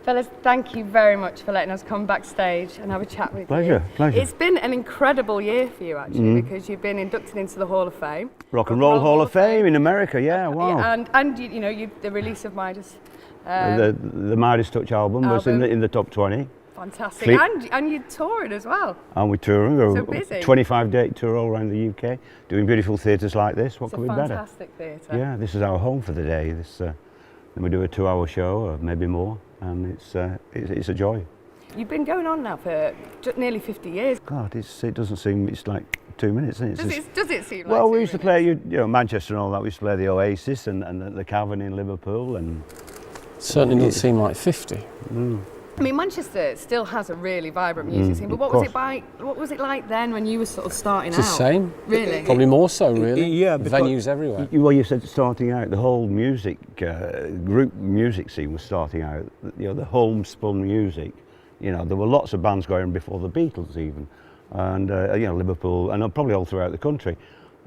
Fellas, thank you very much for letting us come backstage and have a chat with you. Pleasure. It's been an incredible year for you, actually, because you've been inducted into the Hall of Fame. Rock and Roll Hall of Fame in America, yeah, wow. And the release of Midas. The Midas Touch album was in the top 20. Fantastic. And you're touring as well. And we're touring. We're so busy. 25-day tour all around the UK, doing beautiful theatres like this. What could be better? Fantastic theatre. Yeah, this is our home for the day. Then we do a 2-hour show, or maybe more, and it's a joy. You've been going on now for nearly 50 years. God, it doesn't seem, it's like 2 minutes, isn't it? Does it seem like Well, we 2 used to play, Manchester and all that. We used to play the Oasis and the Cavern in Liverpool, and certainly doesn't seem like 50. I mean, Manchester still has a really vibrant music scene, but what was it like then when you were sort of starting out? It's the same. Really? Probably more so, really. Yeah, venues everywhere. Well, you said starting out, the whole music, group music scene was starting out, the homespun music. There were lots of bands going before the Beatles even, and Liverpool, and probably all throughout the country.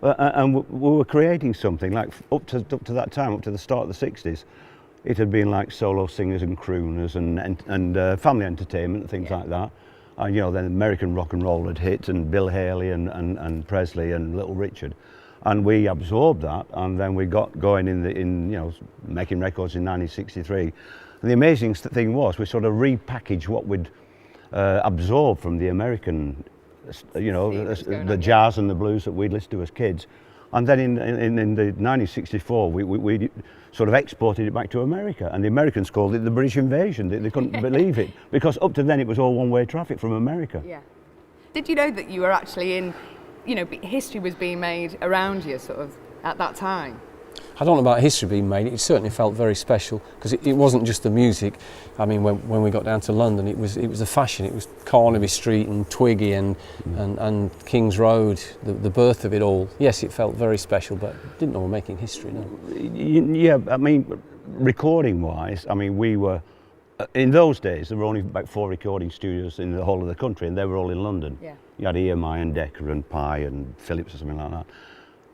And we were creating something, like up to that time, up to the start of the 60s. It had been like solo singers and crooners and family entertainment and things like that. And then American rock and roll had hit, and Bill Haley and Presley and Little Richard, and we absorbed that, and then we got going in making records in 1963. And the amazing thing was we sort of repackaged what we'd absorbed from the American, the jazz and the blues that we'd listened to as kids. And then in the 1964, we sort of exported it back to America, and the Americans called it the British invasion. They couldn't believe it, because up to then it was all one-way traffic from America. Yeah. Did you know that you were actually in, history was being made around you sort of at that time? I don't know about history being made. It certainly felt very special, because it wasn't just the music. I mean, when we got down to London, it was the fashion. It was Carnaby Street and Twiggy and King's Road, the birth of it all. Yes, it felt very special, but I didn't know we were making history, no. Yeah, I mean, recording-wise, I mean, we were, in those days, there were only about 4 recording studios in the whole of the country, and they were all in London. Yeah. You had EMI and Decca and Pi and Philips or something like that.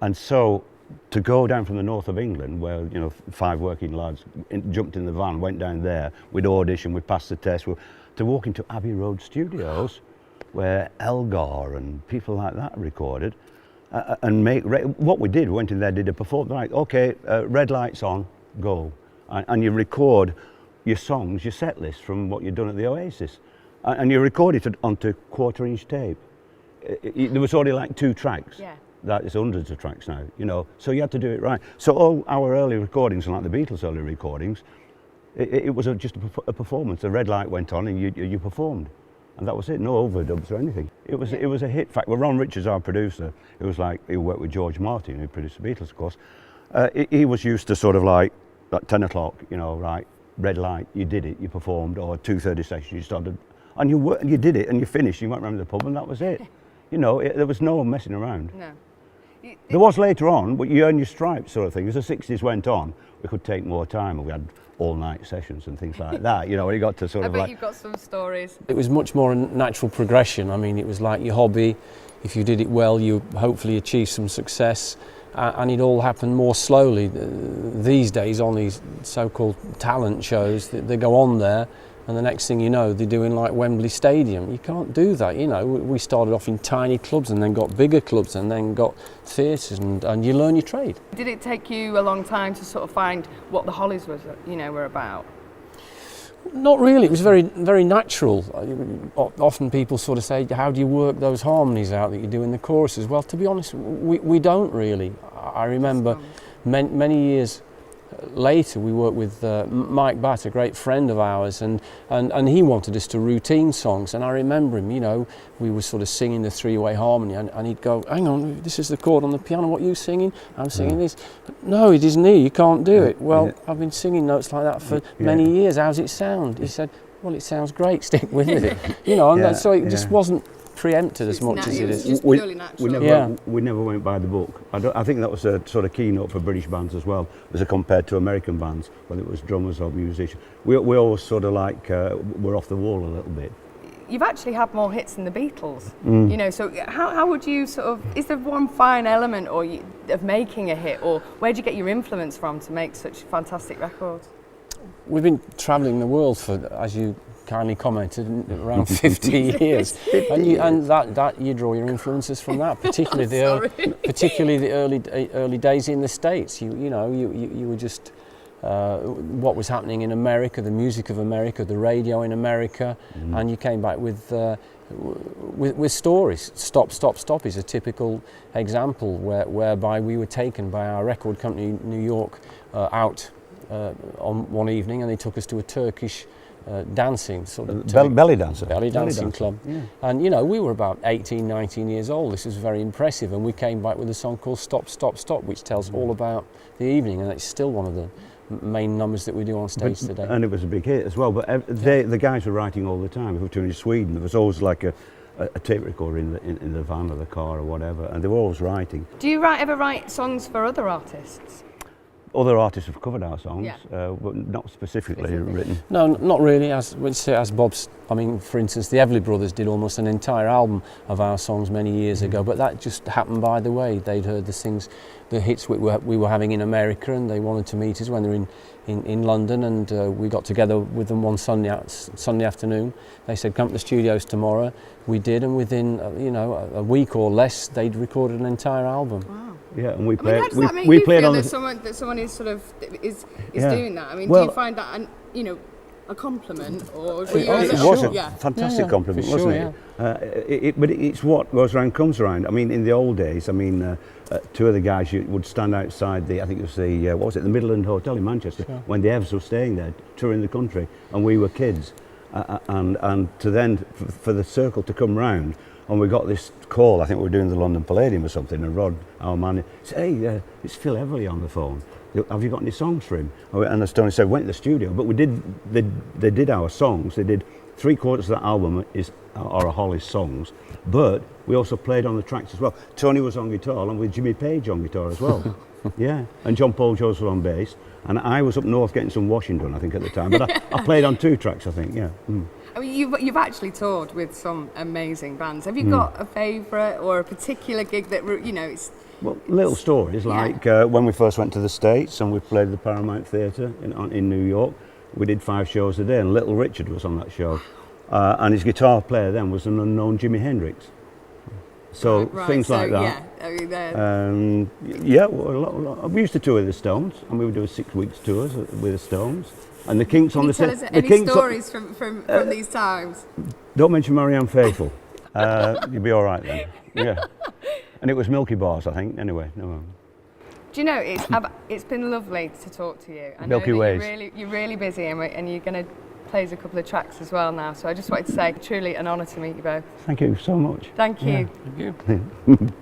And so, to go down from the north of England, where 5 working lads jumped in the van, went down there, we'd audition, we'd pass the test, to walk into Abbey Road studios, where Elgar and people like that recorded, and what we did, we went in there, did a performance, like, okay, red lights on, go, and you record your songs, your set list from what you'd done at the Oasis, and you record it onto 1/4-inch tape. There was only like 2 tracks. Yeah. That is hundreds of tracks now, so you had to do it right. So all our early recordings, like the Beatles' early recordings, it was just a performance. The red light went on and you performed, and that was it. No overdubs or anything. It was a hit. In fact, Ron Richards, our producer, it was like he worked with George Martin, who produced the Beatles, of course. He was used to sort of like at 10 o'clock, right, red light, you did it, you performed, or 2:30 session, you started, and you did it, and you finished. You went round to the pub, and that was it. There was no messing around. No. There was later on, but you earn your stripes sort of thing. As the 60s went on, we could take more time, and we had all-night sessions and things like that. When you got to sort of like... I bet you've got some stories. It was much more a natural progression. I mean, it was like your hobby. If you did it well, you hopefully achieved some success, and it all happened more slowly. These days, on these so-called talent shows, they go on there, and the next thing you know, they're doing like Wembley Stadium. You can't do that, We started off in tiny clubs, and then got bigger clubs, and then got theatres, and you learn your trade. Did it take you a long time to sort of find what the Hollies was, were about? Not really. It was very, very natural. Often people sort of say, how do you work those harmonies out that you do in the choruses? Well, to be honest, we don't really. I remember many years later we worked with Mike Batt, a great friend of ours, and he wanted us to routine songs, and I remember him, we were sort of singing the 3-way harmony, and he'd go, hang on, this is the chord on the piano, what are you singing? I'm singing this. No, it isn't here, you can't do it. Well, I've been singing notes like that for many years, how's it sound? He said, well, it sounds great, stick with it. So it just wasn't preempted as much as it is. We never went by the book. I think that was a sort of keynote for British bands as well, as compared to American bands, whether it was drummers or musicians. We always sort of like we're off the wall a little bit. You've actually had more hits than the Beatles, so how would you sort of, is there one fine element of making a hit, or where do you get your influence from to make such fantastic records? we've been travelling the world for, as you kindly commented, around 50 years, and that you draw your influences from that, particularly the early days in the States. You were just what was happening in America, the music of America, the radio in America, and you came back with stories. Stop, Stop, Stop is a typical example whereby we were taken by our record company in New York out on one evening, and they took us to a Turkish dancing belly dancing club. Yeah. And we were about 18, 19 years old. This was very impressive, and we came back with a song called Stop, Stop, Stop, which tells all about the evening, and it's still one of the main numbers that we do on stage today. And it was a big hit as well, but the guys were writing all the time. If we were touring in Sweden, there was always like a tape recorder in the van or the car or whatever, and they were always writing. Do you ever write songs for other artists? Other artists have covered our songs, but not specifically written. No, not really. As Bob's, for instance, the Everly Brothers did almost an entire album of our songs many years ago, but that just happened by the way. They'd heard the hits we were having in America, and they wanted to meet us when they were in London, and we got together with them one Sunday afternoon. They said, come to the studios tomorrow. We did, and within a week or less, they'd recorded an entire album. Wow. Yeah, and we played. How does that make you feel that someone is sort of is doing that? Do you find that a compliment, or it was a fantastic compliment, wasn't it? But it's what goes around comes around. In the old days, two of the guys would stand outside I think it was the Midland Hotel in Manchester, when the Evs were staying there, touring the country, and we were kids, and to then for the circle to come round. And we got this call, I think we were doing the London Palladium or something, and Rod, our man, said, hey, it's Phil Everly on the phone. Have you got any songs for him? And as Tony said, went to the studio, but they did our songs. They did 3/4 of that album are Hollies songs, but we also played on the tracks as well. Tony was on guitar, along with Jimmy Page on guitar as well. Yeah, and John Paul Jones was on bass, and I was up north getting some washing done, I think, at the time, but I played on 2 tracks, I think, yeah. You've actually toured with some amazing bands. Have you got a favourite or a particular gig that it's? Well, little stories like when we first went to the States and we played at the Paramount Theatre in New York. We did 5 shows a day, and Little Richard was on that show, and his guitar player then was an unknown Jimi Hendrix. So things like that. We used to tour with the Stones, and we would do 6 weeks tours with the Stones. And the Kinks on the set. Tell us any stories from these times? Don't mention Marianne Faithfull. You'll be all right then. Yeah. And it was Milky Bars, I think. Anyway, no. Do you know, it's been lovely to talk to you. I Milky know Ways. You're really busy, and you're going to play us a couple of tracks as well now. So I just wanted to say, truly an honour to meet you both. Thank you so much. Thank you. Yeah. Thank you.